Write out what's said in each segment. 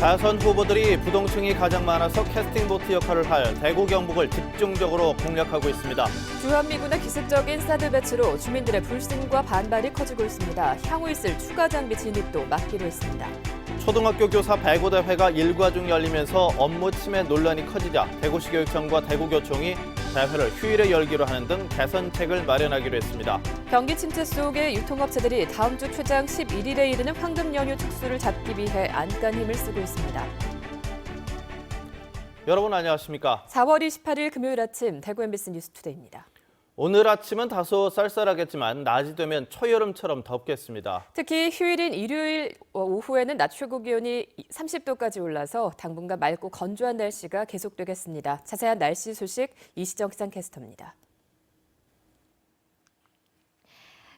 다선 후보들이 부동층이 가장 많아서 캐스팅보트 역할을 할 대구 경북을 집중적으로 공략하고 있습니다. 주한미군의 기습적인 사드 배치로 주민들의 불신과 반발이 커지고 있습니다. 향후 있을 추가 장비 진입도 막기로 했습니다. 초등학교 교사 배구대회가 일과중 열리면서 업무 침해 논란이 커지자 대구시 교육청과 대구교총이 대회를 휴일에 열기로 하는 등 개선책을 마련하기로 했습니다. 경기 침체 속에 유통업체들이 다음 주 최장 11일에 이르는 황금 연휴 특수를 잡기 위해 안간 힘을 쓰고 있습니다. 여러분 안녕하십니까? 4월 28일 금요일 아침 대구 MBC 뉴스투데이입니다. 오늘 아침은 다소 쌀쌀하겠지만 낮이 되면 초여름처럼 덥겠습니다. 특히 휴일인 일요일 오후에는 낮 최고 기온이 30도까지 올라서 당분간 맑고 건조한 날씨가 계속되겠습니다. 자세한 날씨 소식 이시정 기상캐스터입니다.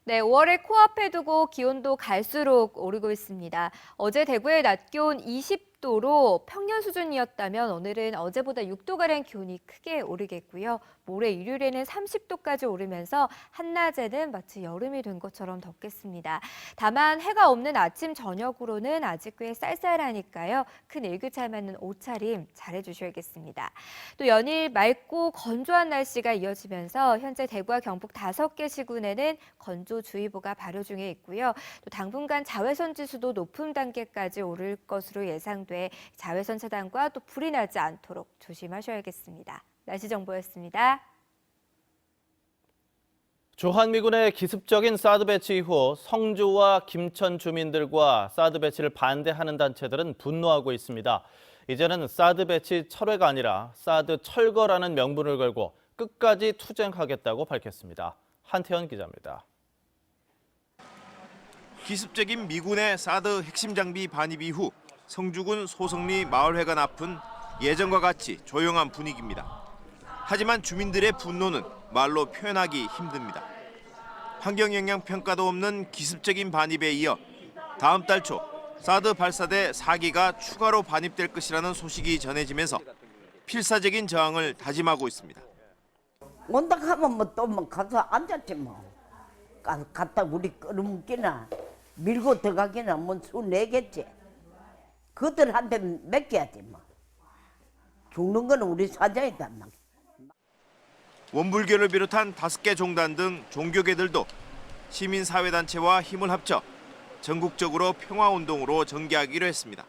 네, 5월을 코앞에 두고 기온도 갈수록 오르고 있습니다. 어제 대구의 낮 기온 20도로 평년 수준이었다면 오늘은 어제보다 6도가량 기온이 크게 오르겠고요. 모레 일요일에는 30도까지 오르면서 한낮에는 마치 여름이 된 것처럼 덥겠습니다. 다만 해가 없는 아침 저녁으로는 아직 꽤 쌀쌀하니까요. 큰 일교차만은 옷차림 잘해주셔야겠습니다. 또 연일 맑고 건조한 날씨가 이어지면서 현재 대구와 경북 5개 시군에는 건조주의보가 발효 중에 있고요. 또 당분간 자외선 지수도 높은 단계까지 오를 것으로 예상돼 자외선 차단과 또 불이 나지 않도록 조심하셔야겠습니다. 날씨 정보였습니다. 주한미군의 기습적인 사드 배치 이후 성주와 김천 주민들과 사드 배치를 반대하는 단체들은 분노하고 있습니다. 이제는 사드 배치 철회가 아니라 사드 철거라는 명분을 걸고 끝까지 투쟁하겠다고 밝혔습니다. 한태현 기자입니다. 기습적인 미군의 사드 핵심 장비 반입 이후 성주군 소성리 마을회관 앞은 예전과 같이 조용한 분위기입니다. 하지만 주민들의 분노는 말로 표현하기 힘듭니다. 환경영향평가도 없는 기습적인 반입에 이어 다음 달 초 사드 발사대 4기가 추가로 반입될 것이라는 소식이 전해지면서 필사적인 저항을 다짐하고 있습니다. 온다 하면 뭐 또 뭐 가서 앉았지 뭐. 갔다 우리 끌어뭉기나 밀고 들어가기나 뭔수 내겠지. 그들한테 맡겨야지 뭐. 죽는 거는 우리 사자이다. 원불교를 비롯한 5개 종단 등 종교계들도 시민사회단체와 힘을 합쳐 전국적으로 평화운동으로 전개하기로 했습니다.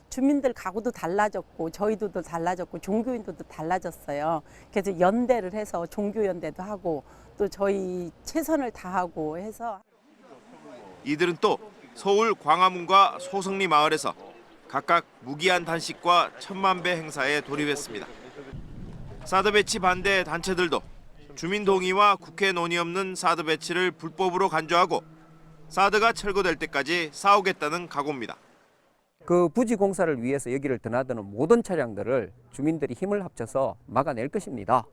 주민들 가구도 달라졌고 저희들도 달라졌고 종교인들도 달라졌어요. 그래서 연대를 해서 종교연대도 하고 또 저희 최선을 다하고 해서 이들은 또 서울 광화문과 소성리 마을에서 각각 무기한 단식과 천만배 행사에 돌입했습니다. 사드 배치 반대 단체들도 주민 동의와 국회 논의 없는 사드 배치를 불법으로 간주하고 사드가 철거될 때까지 싸우겠다는 각오입니다. 그 부지 공사를 위해서 여기를 드나드는 모든 차량들을 주민들이 힘을 합쳐서 막아낼 것입니다.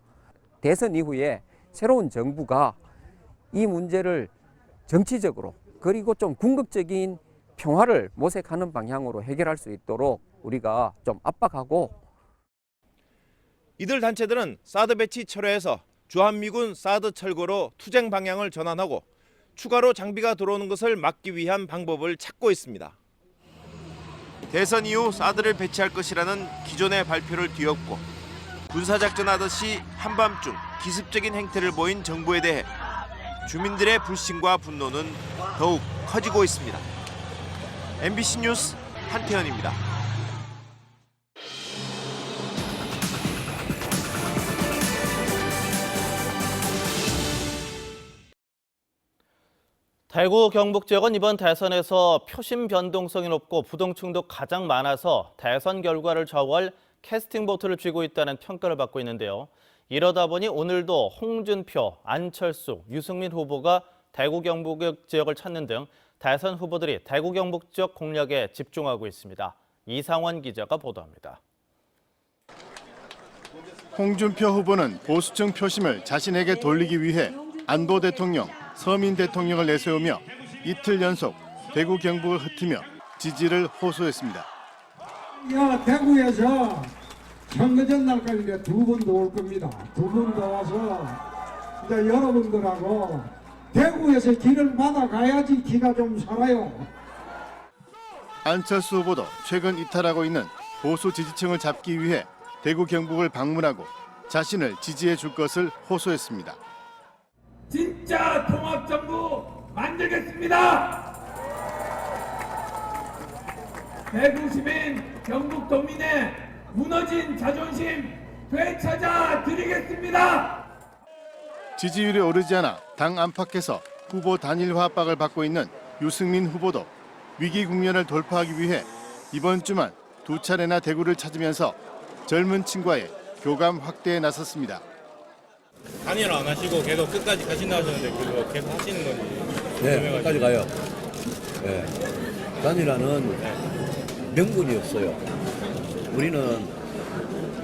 대선 이후에 새로운 정부가 이 문제를 정치적으로 그리고 좀 궁극적인 평화를 모색하는 방향으로 해결할 수 있도록 우리가 좀 압박하고 이들 단체들은 사드 배치 철회해서 주한미군 사드 철거로 투쟁 방향을 전환하고 추가로 장비가 들어오는 것을 막기 위한 방법을 찾고 있습니다. 대선 이후 사드를 배치할 것이라는 기존의 발표를 뒤엎고 군사작전 하듯이 한밤중 기습적인 행태를 보인 정부에 대해 주민들의 불신과 분노는 더욱 커지고 있습니다. MBC 뉴스 한태현입니다. 대구 경북 지역은 이번 대선에서 표심 변동성이 높고 부동층도 가장 많아서 대선 결과를 좌우할 캐스팅보트를 쥐고 있다는 평가를 받고 있는데요. 이러다 보니 오늘도 홍준표, 안철수, 유승민 후보가 대구 경북 지역을 찾는 등 대선 후보들이 대구 경북 지역 공략에 집중하고 있습니다. 이상원 기자가 보도합니다. 홍준표 후보는 보수층 표심을 자신에게 돌리기 위해 안보 대통령, 서민 대통령을 내세우며 이틀 연속 대구 경북을 흩으며 지지를 호소했습니다. 대구에서 선거전 날까지 이제 2번 더 올 겁니다. 2번 더 와서 이제 여러분들하고 대구에서 길을 받아가야지 기가 좀 살아요. 안철수 후보도 최근 이탈하고 있는 보수 지지층을 잡기 위해 대구 경북을 방문하고 자신을 지지해 줄 것을 호소했습니다. 진짜 통합정부 만들겠습니다. 대구 시민, 경북 도민의 무너진 자존심 되찾아 드리겠습니다. 지지율이 오르지 않아 당 안팎에서 후보 단일화 압박을 받고 있는 유승민 후보도 위기 국면을 돌파하기 위해 이번 주만 2차례나 대구를 찾으면서 젊은 층과의 교감 확대에 나섰습니다. 단일화 안 하시고 계속 끝까지 가신다 하셨는데 그거 계속 하시는 건지. 네, 끝까지 가요. 네. 단일화는 명분이 없어요. 우리는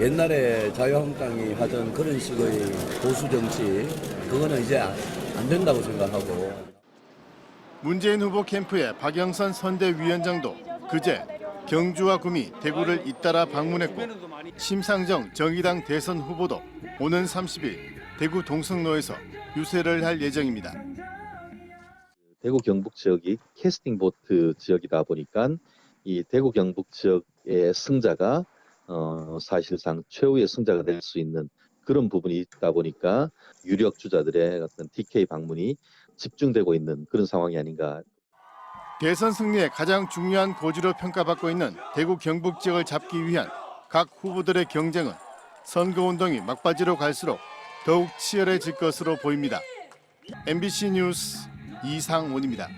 옛날에 자유한국당이 하던 그런 식의 보수 정치, 그거는 이제 안 된다고 생각하고. 문재인 후보 캠프의 박영선 선대위원장도 그제 경주와 구미, 대구를 잇따라 방문했고 심상정 정의당 대선 후보도 오는 30일 대구 동성로에서 유세를 할 예정입니다. 대구 경북 지역이 캐스팅 보트 지역이다 보니까 이 대구 경북 지역의 승자가 사실상 최후의 승자가 될 수 있는 그런 부분이 있다 보니까 유력 주자들의 어떤 TK 방문이 집중되고 있는 그런 상황이 아닌가. 대선 승리의 가장 중요한 고지로 평가받고 있는 대구 경북 지역을 잡기 위한 각 후보들의 경쟁은 선거운동이 막바지로 갈수록 더욱 치열해질 것으로 보입니다. MBC 뉴스 이상훈입니다.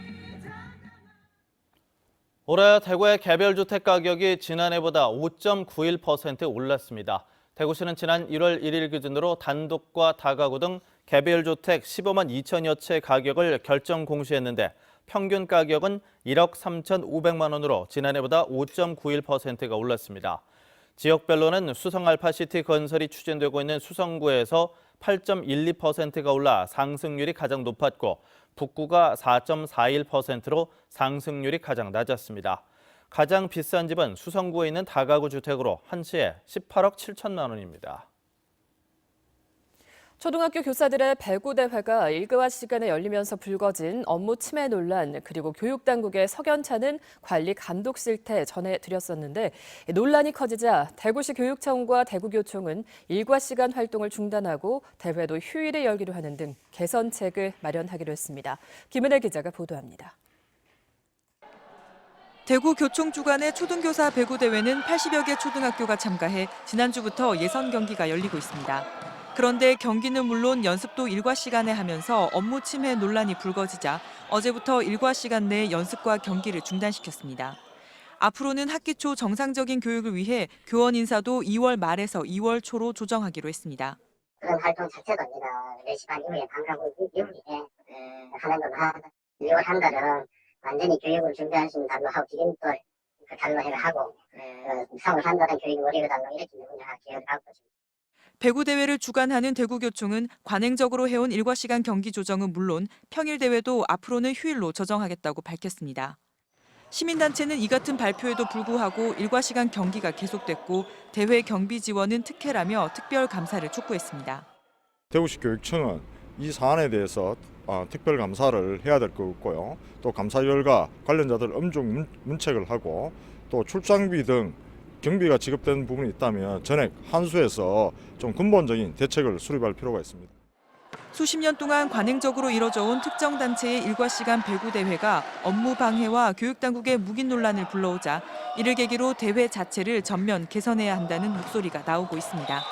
올해 대구의 개별주택 가격이 지난해보다 5.91% 올랐습니다. 대구시는 지난 1월 1일 기준으로 단독과 다가구 등 개별주택 15만 2천여 채 가격을 결정 공시했는데 평균 가격은 1억 3,500만 원으로 지난해보다 5.91%가 올랐습니다. 지역별로는 수성 알파시티 건설이 추진되고 있는 수성구에서 8.12%가 올라 상승률이 가장 높았고 북구가 4.41%로 상승률이 가장 낮았습니다. 가장 비싼 집은 수성구에 있는 다가구 주택으로 한 채에 18억 7천만 원입니다. 초등학교 교사들의 배구대회가 일과 시간에 열리면서 불거진 업무 침해 논란 그리고 교육당국의 석연찮은 관리 감독 실태 전해드렸었는데 논란이 커지자 대구시 교육청과 대구교총은 일과 시간 활동을 중단하고 대회도 휴일에 열기로 하는 등 개선책을 마련하기로 했습니다. 김은혜 기자가 보도합니다. 대구교총 주관의 초등교사 배구대회는 80여 개 초등학교가 참가해 지난주부터 예선 경기가 열리고 있습니다. 그런데 경기는 물론 연습도 일과 시간에 하면서 업무 침해 논란이 불거지자 어제부터 일과 시간 내 연습과 경기를 중단시켰습니다. 앞으로는 학기 초 정상적인 교육을 위해 교원 인사도 2월 말에서 2월 초로 조정하기로 했습니다. 그런 활동 자체도 4시 반 이후에 방과후 이후에 하는 걸로 하다 2월 한 달은 완전히 교육을 준비하시는 달로 하고 기름돌 그 달로 하고 3월 한 달은 교육 월요일 달로 이렇게 운영할 계획을 하고 있습니다. 배구대회를 주관하는 대구교총은 관행적으로 해온 일과 시간 경기 조정은 물론 평일 대회도 앞으로는 휴일로 조정하겠다고 밝혔습니다. 시민단체는 이 같은 발표에도 불구하고 일과 시간 경기가 계속됐고 대회 경비 지원은 특혜라며 특별 감사를 촉구했습니다. 대구시 교육청은 이 사안에 대해서 특별 감사를 해야 될 것 같고요. 또 감사위원과 관련자들 엄중 문책을 하고 또 출장비 등 경비가 지급되는 부분이 있다면 전액 환수해서 좀 근본적인 대책을 수립할 필요가 있습니다. 수십 년 동안 관행적으로 이뤄져온 특정 단체의 일과 시간 배구 대회가 업무 방해와 교육당국의 묵인 논란을 불러오자 이를 계기로 대회 자체를 전면 개선해야 한다는 목소리가 나오고 있습니다.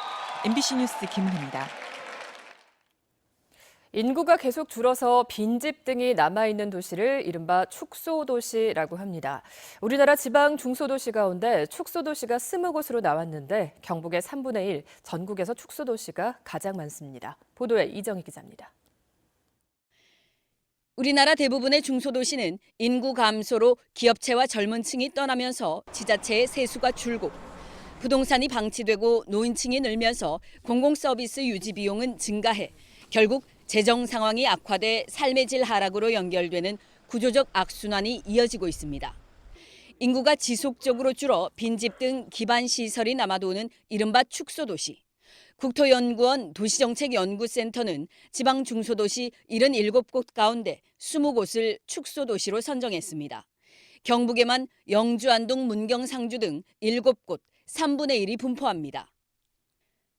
MBC 뉴스 김은혜입니다. 인구가 계속 줄어서 빈집 등이 남아있는 도시를 이른바 축소도시라고 합니다. 우리나라 지방 중소도시 가운데 축소도시가 20곳으로 나왔는데 경북의 3분의 1, 전국에서 축소도시가 가장 많습니다. 보도에 이정희 기자입니다. 우리나라 대부분의 중소도시는 인구 감소로 기업체와 젊은 층이 떠나면서 지자체의 세수가 줄고 부동산이 방치되고 노인층이 늘면서 공공서비스 유지 비용은 증가해 결국 재정 상황이 악화돼 삶의 질 하락으로 연결되는 구조적 악순환이 이어지고 있습니다. 인구가 지속적으로 줄어 빈집 등 기반 시설이 남아도는 이른바 축소도시. 국토연구원 도시정책연구센터는 지방 중소도시 77곳 가운데 20곳을 축소도시로 선정했습니다. 경북에만 영주, 안동, 문경, 상주 등 7곳 3분의 1이 분포합니다.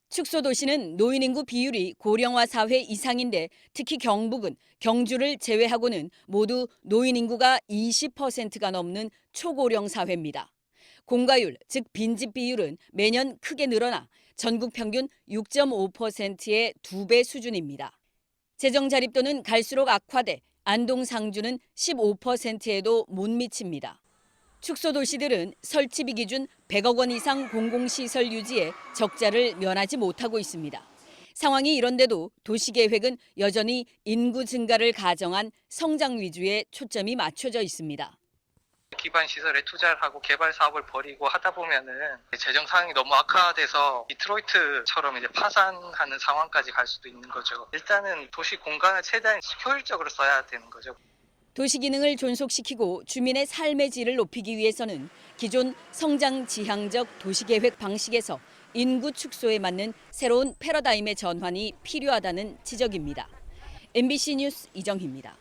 축소도시는 노인 인구 비율이 고령화 사회 이상인데 특히 경북은 경주를 제외하고는 모두 노인 인구가 20%가 넘는 초고령 사회입니다. 공가율, 즉 빈집 비율은 매년 크게 늘어나 전국 평균 6.5%의 2배 수준입니다. 재정 자립도는 갈수록 악화돼 안동, 상주는 15%에도 못 미칩니다. 축소도시들은 설치비 기준 100억 원 이상 공공시설 유지에 적자를 면하지 못하고 있습니다. 상황이 이런데도 도시계획은 여전히 인구 증가를 가정한 성장 위주에 초점이 맞춰져 있습니다. 기반 시설에 투자를 하고 개발 사업을 벌이고 하다 보면은 재정 상황이 너무 악화돼서 디트로이트처럼 이제 파산하는 상황까지 갈 수도 있는 거죠. 일단은 도시 공간을 최대한 효율적으로 써야 되는 거죠. 도시 기능을 존속시키고 주민의 삶의 질을 높이기 위해서는 기존 성장 지향적 도시계획 방식에서 인구 축소에 맞는 새로운 패러다임의 전환이 필요하다는 지적입니다. MBC 뉴스 이정희입니다.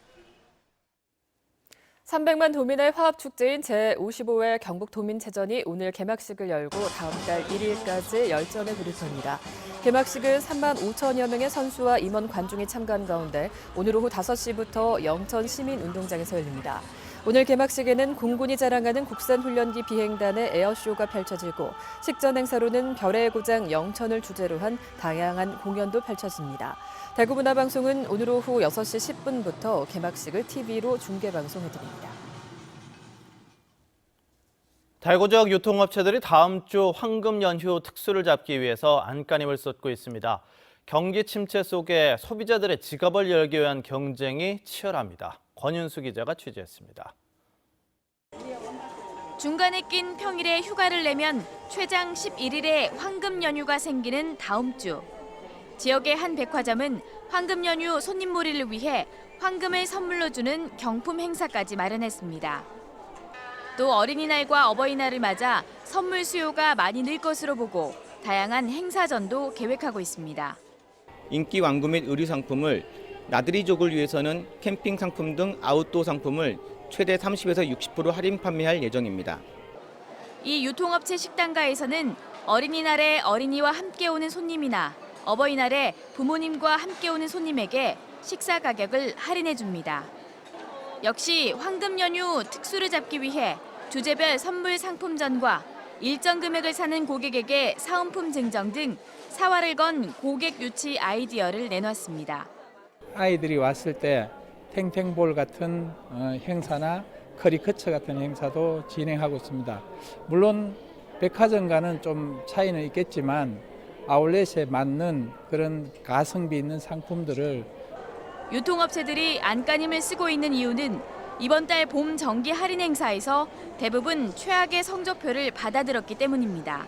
300만 도민의 화합축제인 제55회 경북도민체전이 오늘 개막식을 열고 다음 달 1일까지 열전에 돌입합니다. 개막식은 3만 5천여 명의 선수와 임원 관중이 참가한 가운데 오늘 오후 5시부터 영천 시민운동장에서 열립니다. 오늘 개막식에는 공군이 자랑하는 국산훈련기 비행단의 에어쇼가 펼쳐지고 식전 행사로는 별의 고장 영천을 주제로 한 다양한 공연도 펼쳐집니다. 대구문화방송은 오늘 오후 6시 10분부터 개막식을 TV로 중계방송해드립니다. 대구 지역 유통업체들이 다음 주 황금 연휴 특수를 잡기 위해서 안간힘을 쏟고 있습니다. 경기 침체 속에 소비자들의 지갑을 열기 위한 경쟁이 치열합니다. 권윤수 기자가 취재했습니다. 중간에 낀 평일에 휴가를 내면 최장 11일에 황금 연휴가 생기는 다음 주. 지역의 한 백화점은 황금 연휴 손님몰이를 위해 황금을 선물로 주는 경품 행사까지 마련했습니다. 또 어린이날과 어버이날을 맞아 선물 수요가 많이 늘 것으로 보고 다양한 행사전도 계획하고 있습니다. 인기 왕구 및 의류 상품을 나들이족을 위해서는 캠핑 상품 등 아웃도어 상품을 최대 30에서 60% 할인 판매할 예정입니다. 이 유통업체 식당가에서는 어린이날에 어린이와 함께 오는 손님이나 어버이날에 부모님과 함께 오는 손님에게 식사 가격을 할인해 줍니다. 역시 황금 연휴 특수를 잡기 위해 주제별 선물 상품전과 일정 금액을 사는 고객에게 사은품 증정 등 사활을 건 고객 유치 아이디어를 내놨습니다. 아이들이 왔을 때 탱탱볼 같은 행사나 커리커처 같은 행사도 진행하고 있습니다. 물론 백화점과는 좀 차이는 있겠지만 아울렛에 맞는 그런 가성비 있는 상품들을 유통업체들이 안간힘을 쓰고 있는 이유는 이번 달 봄 정기 할인 행사에서 대부분 최악의 성적표를 받아들였기 때문입니다.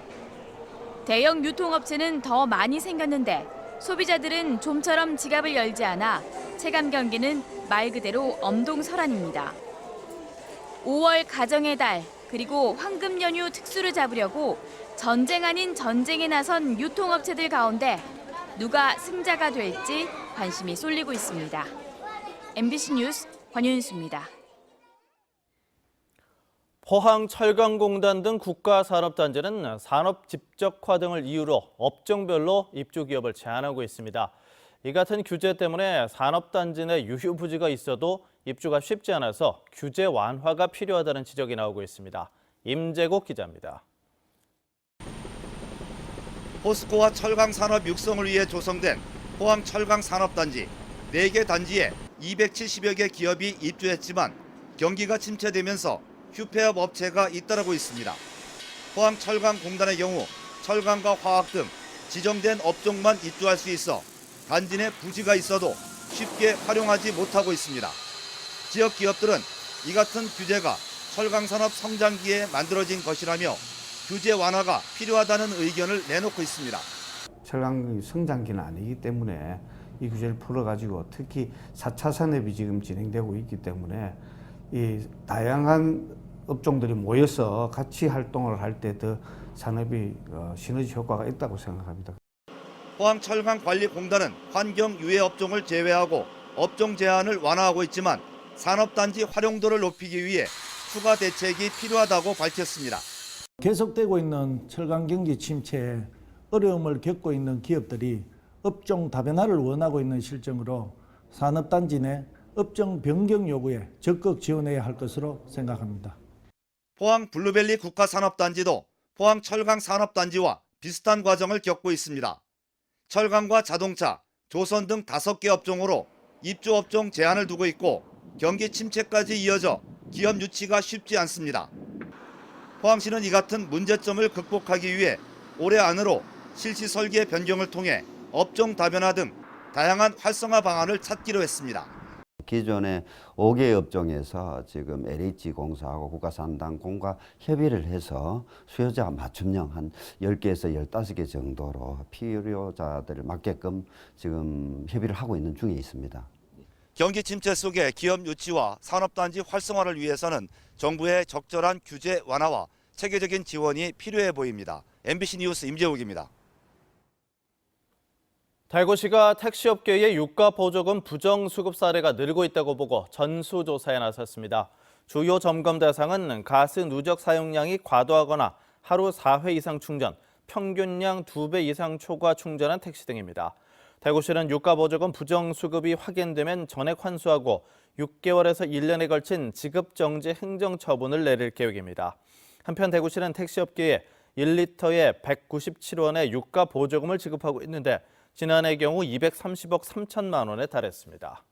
대형 유통업체는 더 많이 생겼는데 소비자들은 좀처럼 지갑을 열지 않아 체감 경기는 말 그대로 엄동설한입니다. 5월 가정의 달 그리고 황금 연휴 특수를 잡으려고 전쟁 아닌 전쟁에 나선 유통업체들 가운데 누가 승자가 될지 관심이 쏠리고 있습니다. MBC 뉴스 권윤수입니다. 포항철강공단 등 국가산업단지는 산업 집적화 등을 이유로 업종별로 입주기업을 제한하고 있습니다. 이 같은 규제 때문에 산업단지 내 유휴부지가 있어도 입주가 쉽지 않아서 규제 완화가 필요하다는 지적이 나오고 있습니다. 임재국 기자입니다. 포스코와 철강산업 육성을 위해 조성된 포항철강산업단지 4개 단지에 270여 개 기업이 입주했지만 경기가 침체되면서 휴폐업 업체가 잇따르고 있습니다. 포항철강공단의 경우 철강과 화학 등 지정된 업종만 입주할 수 있어 단지 내 부지가 있어도 쉽게 활용하지 못하고 있습니다. 지역 기업들은 이 같은 규제가 철강산업 성장기에 만들어진 것이라며 규제 완화가 필요하다는 의견을 내놓고 있습니다. 철강 성장기는 아니기 때문에 이 규제를 풀어가지고 특히 4차 산업이 지금 진행되고 있기 때문에 이 다양한 업종들이 모여서 같이 활동을 할 때 더 산업이 시너지 효과가 있다고 생각합니다. 포항철강관리공단은 환경 유해 업종을 제외하고 업종 제한을 완화하고 있지만 산업단지 활용도를 높이기 위해 추가 대책이 필요하다고 밝혔습니다. 계속되고 있는 철강 경기 침체에 어려움을 겪고 있는 기업들이 업종 다변화를 원하고 있는 실정으로 산업단지 내 업종 변경 요구에 적극 지원해야 할 것으로 생각합니다. 포항 블루밸리 국가산업단지도 포항 철강산업단지와 비슷한 과정을 겪고 있습니다. 철강과 자동차, 조선 등 5개 업종으로 입주 업종 제한을 두고 있고 경기 침체까지 이어져 기업 유치가 쉽지 않습니다. 포항시는 이 같은 문제점을 극복하기 위해 올해 안으로 실시 설계 변경을 통해 업종 다변화 등 다양한 활성화 방안을 찾기로 했습니다. 기존의 5개 업종에서 지금 LH공사하고 국가산단공과 협의를 해서 수요자 맞춤형 한 10개에서 15개 정도로 필요자들을 맞게끔 지금 협의를 하고 있는 중에 있습니다. 경기 침체 속에 기업 유치와 산업단지 활성화를 위해서는 정부의 적절한 규제 완화와 체계적인 지원이 필요해 보입니다. MBC 뉴스 임재욱입니다. 대구시가 택시업계의 유가 보조금 부정 수급 사례가 늘고 있다고 보고 전수조사에 나섰습니다. 주요 점검 대상은 가스 누적 사용량이 과도하거나 하루 4회 이상 충전, 평균량 2배 이상 초과 충전한 택시 등입니다. 대구시는 유가 보조금 부정 수급이 확인되면 전액 환수하고 6개월에서 1년에 걸친 지급 정지 행정 처분을 내릴 계획입니다. 한편 대구시는 택시업계에 1리터에 197원의 유가 보조금을 지급하고 있는데 지난해 경우 230억 3천만 원에 달했습니다.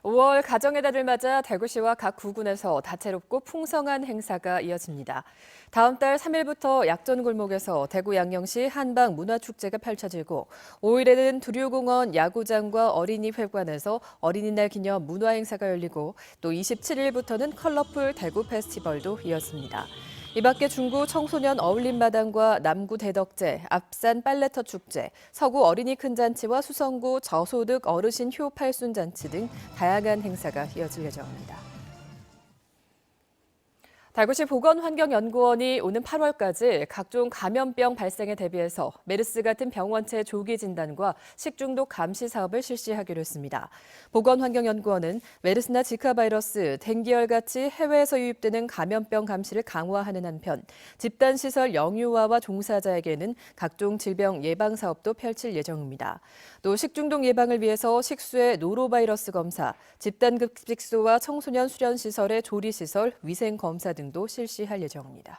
5월 가정의 달을 맞아 대구시와 각 구군에서 다채롭고 풍성한 행사가 이어집니다. 다음 달 3일부터 약전골목에서 대구 양령시 한방 문화축제가 펼쳐지고 5일에는 두류공원 야구장과 어린이회관에서 어린이날 기념 문화행사가 열리고 또 27일부터는 컬러풀 대구 페스티벌도 이어집니다. 이 밖에 중구 청소년 어울림마당과 남구 대덕제, 앞산 빨래터 축제, 서구 어린이 큰잔치와 수성구 저소득 어르신 효 팔순잔치 등 다양한 행사가 이어질 예정입니다. 대구시 보건환경연구원이 오는 8월까지 각종 감염병 발생에 대비해서 메르스 같은 병원체 조기 진단과 식중독 감시 사업을 실시하기로 했습니다. 보건환경연구원은 메르스나 지카 바이러스, 댕기열 같이 해외에서 유입되는 감염병 감시를 강화하는 한편 집단시설 영유아와 종사자에게는 각종 질병 예방 사업도 펼칠 예정입니다. 또 식중독 예방을 위해서 식수의 노로바이러스 검사, 집단급식소와 청소년 수련시설의 조리시설, 위생검사 등도 실시할 예정입니다.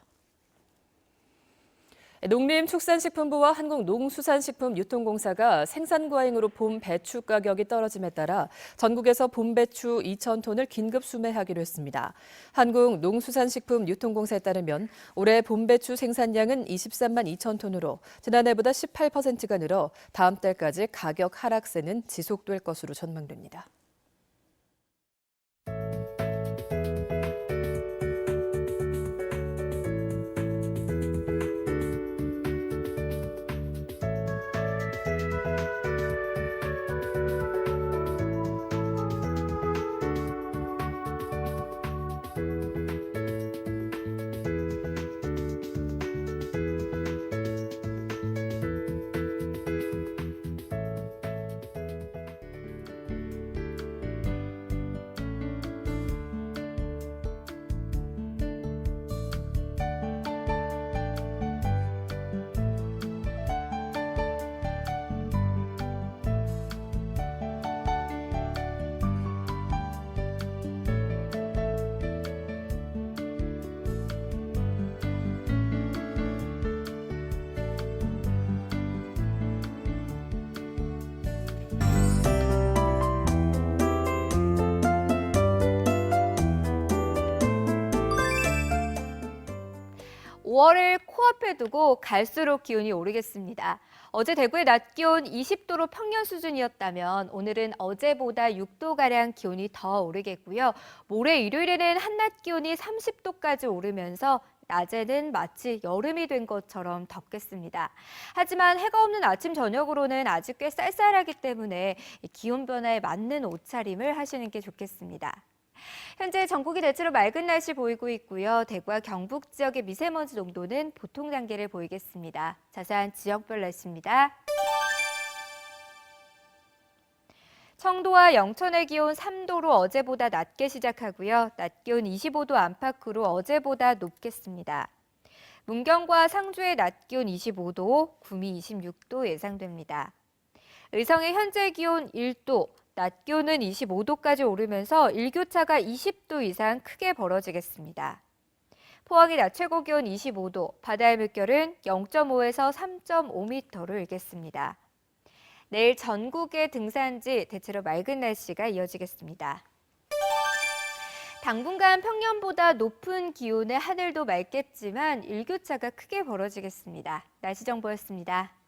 농림축산식품부와 한국농수산식품유통공사가 생산과잉으로 봄 배추 가격이 떨어짐에 따라 전국에서 봄 배추 2,000톤을 긴급 수매하기로 했습니다. 한국농수산식품유통공사에 따르면 올해 봄 배추 생산량은 23만 2천 톤으로 지난해보다 18%가 늘어 다음 달까지 가격 하락세는 지속될 것으로 전망됩니다. (5월을) 코앞에 두고 갈수록 기온이 오르겠습니다. 어제 대구의 낮 기온 20도로 평년 수준이었다면 오늘은 어제보다 6도가량 기온이 더 오르겠고요. 모레 일요일에는 한낮 기온이 30도까지 오르면서 낮에는 마치 여름이 된 것처럼 덥겠습니다. 하지만 해가 없는 아침 저녁으로는 아직 꽤 쌀쌀하기 때문에 기온 변화에 맞는 옷차림을 하시는 게 좋겠습니다. 현재 전국이 대체로 맑은 날씨 보이고 있고요. 대구와 경북 지역의 미세먼지 농도는 보통 단계를 보이겠습니다. 자세한 지역별 날씨입니다. 청도와 영천의 기온 3도로 어제보다 낮게 시작하고요. 낮 기온 25도 안팎으로 어제보다 높겠습니다. 문경과 상주의 낮 기온 25도, 구미 26도 예상됩니다. 의성의 현재 기온 1도, 낮 기온은 25도까지 오르면서 일교차가 20도 이상 크게 벌어지겠습니다. 포항의 낮 최고 기온 25도, 바다의 물결은 0.5에서 3.5m로 일겠습니다. 내일 전국의 등산지 대체로 맑은 날씨가 이어지겠습니다. 당분간 평년보다 높은 기온의 하늘도 맑겠지만 일교차가 크게 벌어지겠습니다. 날씨 정보였습니다.